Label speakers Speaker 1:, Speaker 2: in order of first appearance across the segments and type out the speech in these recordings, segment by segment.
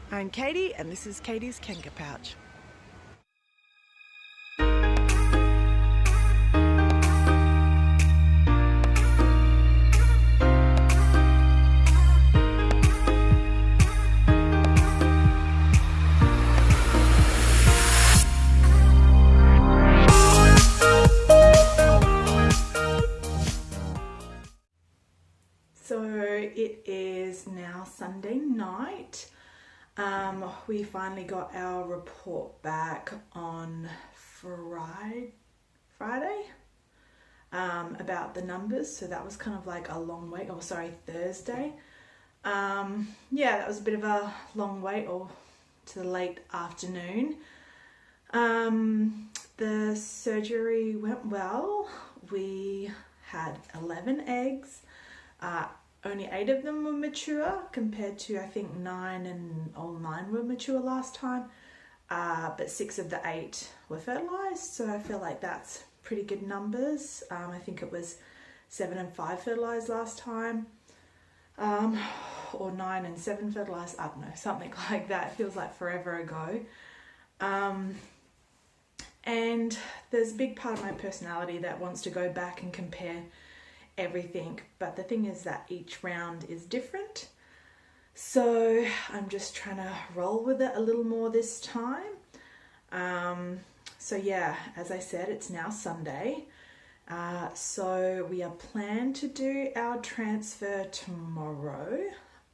Speaker 1: I'm Katie, and this is Katie's Kenga Pouch. So it is now Sunday night. We finally got our report back on Friday about the numbers. So that was kind of like a long wait. Thursday. That was a bit of a long wait, or to the late afternoon. The surgery went well. We had 11 eggs. Only 8 of them were mature compared to, I think, 9, and all 9 were mature last time. But 6 of the 8 were fertilized, so I feel like that's pretty good numbers. I think it was 7 and 5 fertilized last time, or 9 and 7 fertilized. I don't know, something like that. It feels like forever ago. And there's a big part of my personality that wants to go back and compare everything, but the thing is that each round is different, so I'm just trying to roll with it a little more this time. As I said, it's now Sunday, so we are planned to do our transfer tomorrow,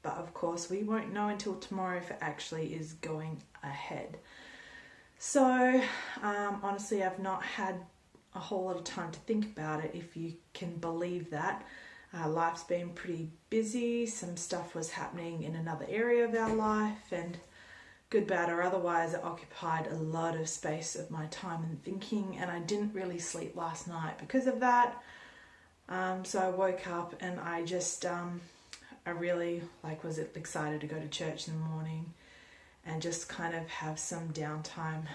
Speaker 1: but of course we won't know until tomorrow if it actually is going ahead. So honestly, I've not had a whole lot of time to think about it, if you can believe that. Life's been pretty busy. Some stuff was happening in another area of our life, and good, bad, or otherwise, it occupied a lot of space of my time and thinking, and I didn't really sleep last night because of that. So I woke up and I just, I really was excited to go to church in the morning and just kind of have some downtime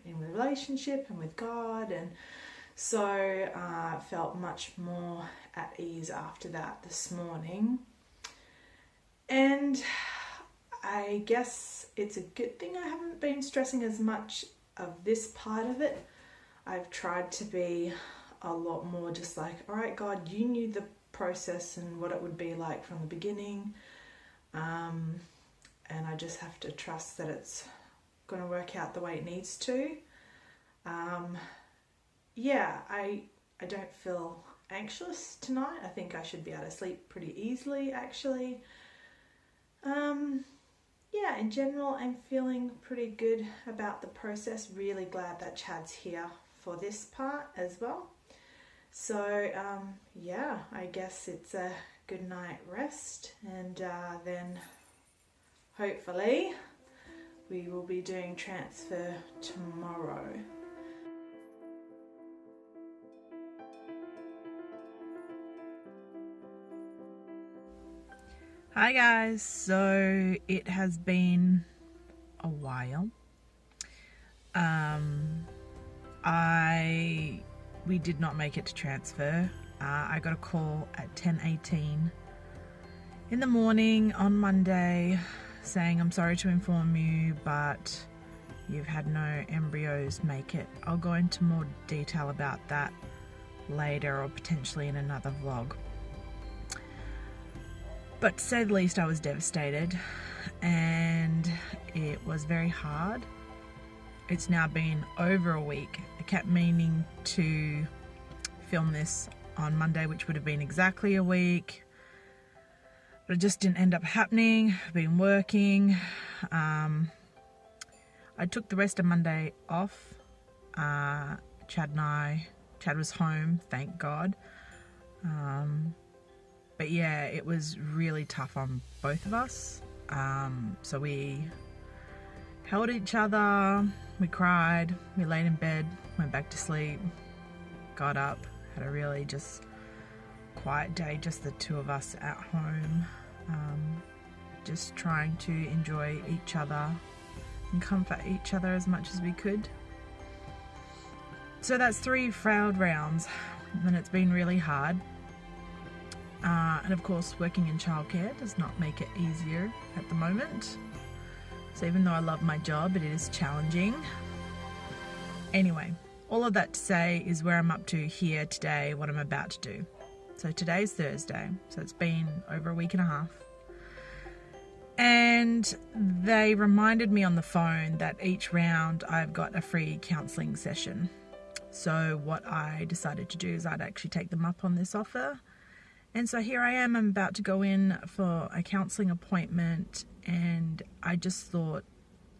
Speaker 1: in the relationship and with God, and so felt much more at ease after that this morning. And I guess it's a good thing I haven't been stressing as much of this part of it. I've tried to be a lot more just like, all right, God, you knew the process and what it would be like from the beginning, and I just have to trust that it's going to work out the way it needs to. I don't feel anxious tonight. I think I should be able to sleep pretty easily, actually. In general, I'm feeling pretty good about the process. Really glad that Chad's here for this part as well. So, I guess it's a good night rest, and then hopefully we will be doing transfer tomorrow. Hi guys, so it has been a while. We did not make it to transfer. I got a call at 10:18 in the morning on Monday saying, I'm sorry to inform you, but you've had no embryos make it. I'll go into more detail about that later, or potentially in another vlog. But to say the least, I was devastated, and it was very hard. It's now been over a week. I kept meaning to film this on Monday, which would have been exactly a week, but it just didn't end up happening. I've been working. I took the rest of Monday off. Chad was home, thank God. But yeah, it was really tough on both of us. So we held each other, we cried, we laid in bed, went back to sleep, got up, had a really just quiet day, just the two of us at home, just trying to enjoy each other and comfort each other as much as we could. So that's 3 failed rounds, and it's been really hard. And of course, working in childcare does not make it easier at the moment. So even though I love my job, it is challenging. Anyway, all of that to say is where I'm up to here today, what I'm about to do. So today's Thursday, so it's been over a week and a half. And they reminded me on the phone that each round I've got a free counselling session. So what I decided to do is I'd actually take them up on this offer. And so here I am, I'm about to go in for a counselling appointment, and I just thought,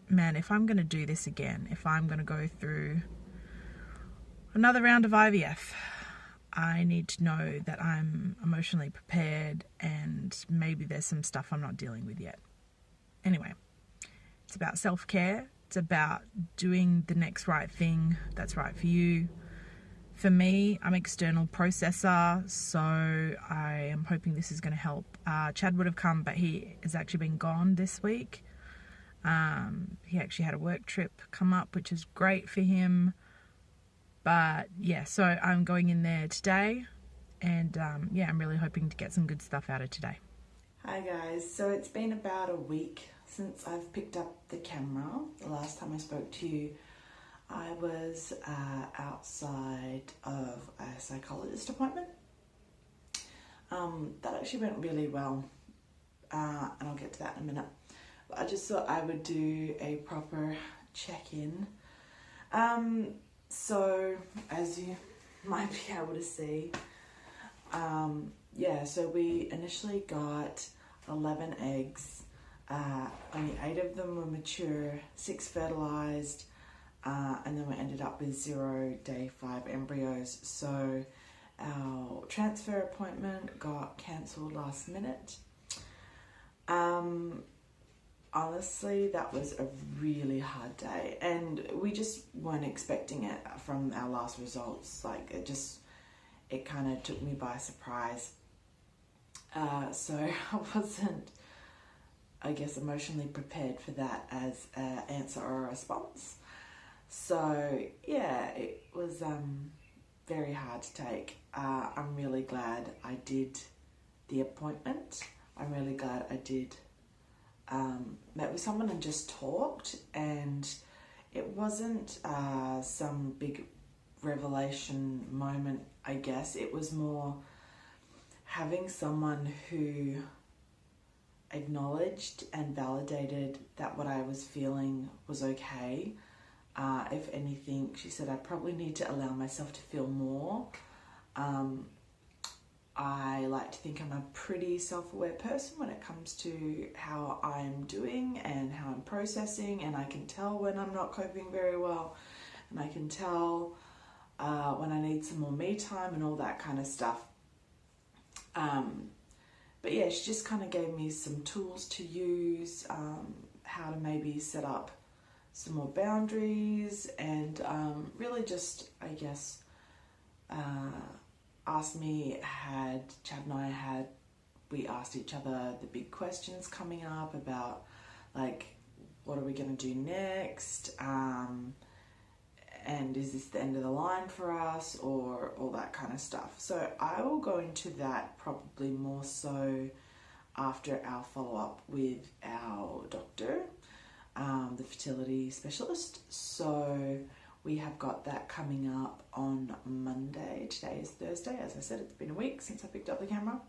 Speaker 1: man, if I'm going to do this again, if I'm going to go through another round of IVF, I need to know that I'm emotionally prepared, and maybe there's some stuff I'm not dealing with yet. Anyway, it's about self-care. It's about doing the next right thing that's right for you. For me, I'm an external processor, so I am hoping this is going to help. Chad would have come, but he has actually been gone this week. He actually had a work trip come up, which is great for him. But yeah, so I'm going in there today, and I'm really hoping to get some good stuff out of today.
Speaker 2: Hi guys, so it's been about a week since I've picked up the camera. The last time I spoke to you, I was outside of a psychologist appointment. That actually went really well, and I'll get to that in a minute. But I just thought I would do a proper check-in. So as you might be able to see, so we initially got 11 eggs. Only 8 of them were mature, 6 fertilized, and then we ended up with 0 day 5 embryos. So our transfer appointment got cancelled last minute. Honestly, that was a really hard day, and we just weren't expecting it from our last results. Like, it kind of took me by surprise. So I wasn't, I guess, emotionally prepared for that as an answer or a response. So yeah, it was very hard to take. I'm really glad I did the appointment. I'm really glad I did met with someone and just talked, and it wasn't some big revelation moment, I guess. It was more having someone who acknowledged and validated that what I was feeling was okay. If anything, she said I probably need to allow myself to feel more. I like to think I'm a pretty self-aware person when it comes to how I'm doing and how I'm processing, and I can tell when I'm not coping very well, and I can tell when I need some more me time and all that kind of stuff. But yeah, she just kind of gave me some tools to use, how to maybe set up some more boundaries, and really just, I guess, asked me, Chad and we asked each other the big questions coming up about, like, what are we going to do next? And is this the end of the line for us, or all that kind of stuff. So I will go into that probably more so after our follow-up with our doctor, the fertility specialist. So we have got that coming up on Monday. Today is Thursday. As I said, it's been a week since I picked up the camera.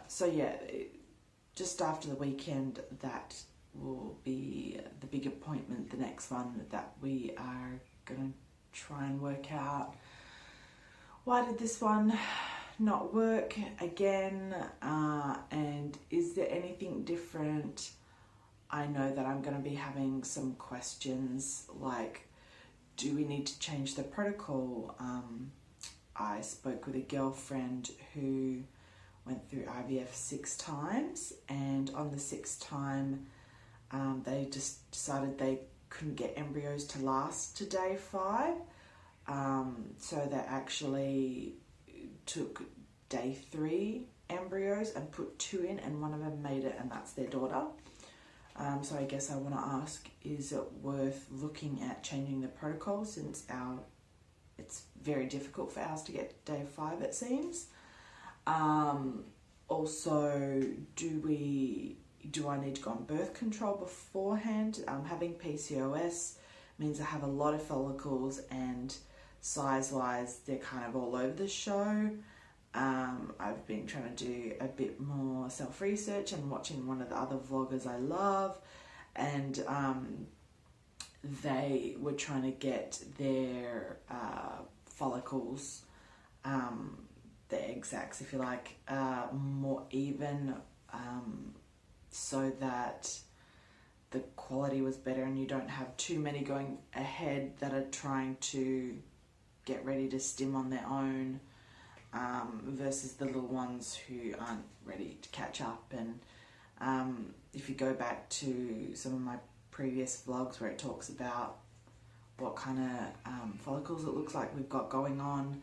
Speaker 2: So yeah, just after the weekend, that will be the big appointment, the next one that we are going to try and work out. Why did this one not work again? And is there anything different? I know that I'm going to be having some questions like, do we need to change the protocol? I spoke with a girlfriend who went through IVF 6 times, and on the 6th time, they just decided they couldn't get embryos to last to day 5. So they actually took day 3 embryos and put 2 in, and one of them made it, and that's their daughter. So I guess I want to ask, is it worth looking at changing the protocol, since it's very difficult for ours to get day 5, it seems. Also, do we do I need to go on birth control beforehand? Having PCOS means I have a lot of follicles, and size-wise, they're kind of all over the show. I've been trying to do a bit more self-research and watching one of the other vloggers I love, and they were trying to get their follicles, the egg sacs, if you like, more even, so that the quality was better and you don't have too many going ahead that are trying to get ready to stim on their own, versus the little ones who aren't ready to catch up. And if you go back to some of my previous vlogs where it talks about what kind of follicles it looks like we've got going on,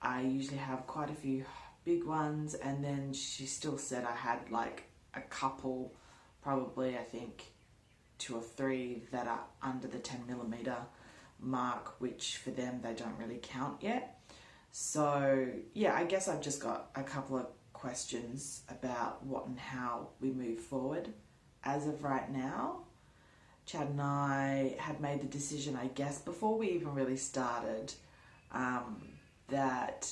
Speaker 2: I usually have quite a few big ones, and then she still said I had like a couple, probably I think 2 or 3 that are under the 10mm mark, which for them they don't really count yet. So yeah, I guess I've just got a couple of questions about what and how we move forward. As of right now, Chad and I had made the decision, I guess, before we even really started, that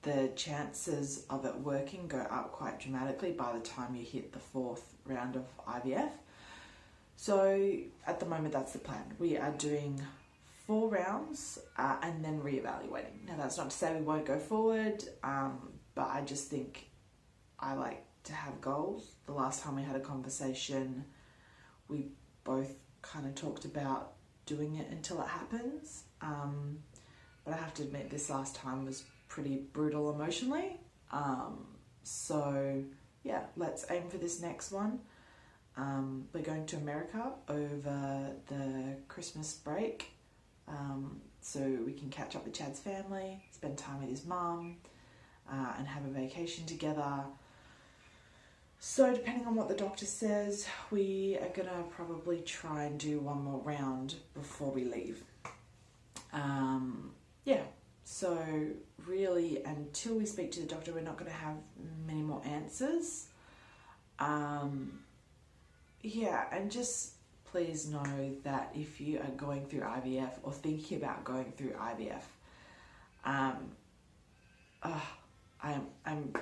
Speaker 2: the chances of it working go up quite dramatically by the time you hit the 4th round of IVF. So at the moment, that's the plan. We are doing 4 rounds and then reevaluating. Now, that's not to say we won't go forward, but I just think I like to have goals. The last time we had a conversation, we both kind of talked about doing it until it happens. But I have to admit, this last time was pretty brutal emotionally. So yeah, let's aim for this next one. We're going to America over the Christmas break, so we can catch up with Chad's family, spend time with his mum, and have a vacation together. So depending on what the doctor says, we are gonna probably try and do one more round before we leave. Yeah, so really until we speak to the doctor, we're not gonna have many more answers. Yeah, and just please know that if you are going through IVF or thinking about going through IVF, I'm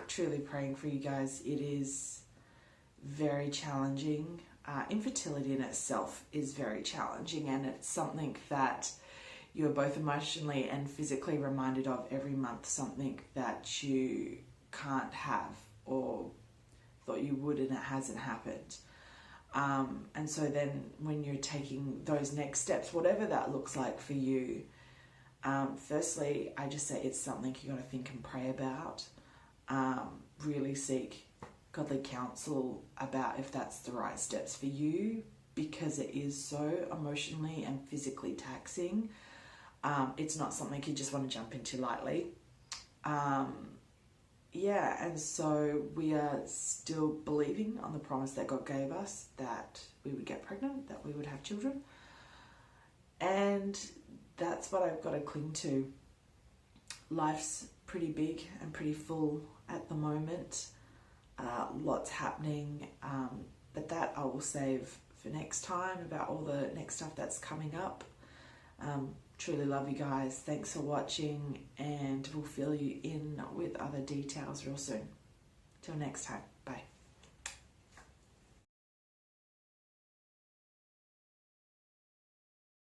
Speaker 2: truly praying for you guys. It is very challenging. Infertility in itself is very challenging, and it's something that you're both emotionally and physically reminded of every month, something that you can't have or thought you would and it hasn't happened. And so then when you're taking those next steps, whatever that looks like for you, firstly, I just say it's something you got to think and pray about. Really seek godly counsel about if that's the right steps for you, because it is so emotionally and physically taxing. It's not something you just want to jump into lightly. Yeah, and so we are still believing on the promise that God gave us, that we would get pregnant, that we would have children. And that's what I've got to cling to. Life's pretty big and pretty full at the moment. Lots happening, but that I will save for next time, about all the next stuff that's coming up. Truly love you guys. Thanks for watching, and we'll fill you in with other details real soon. Till next time.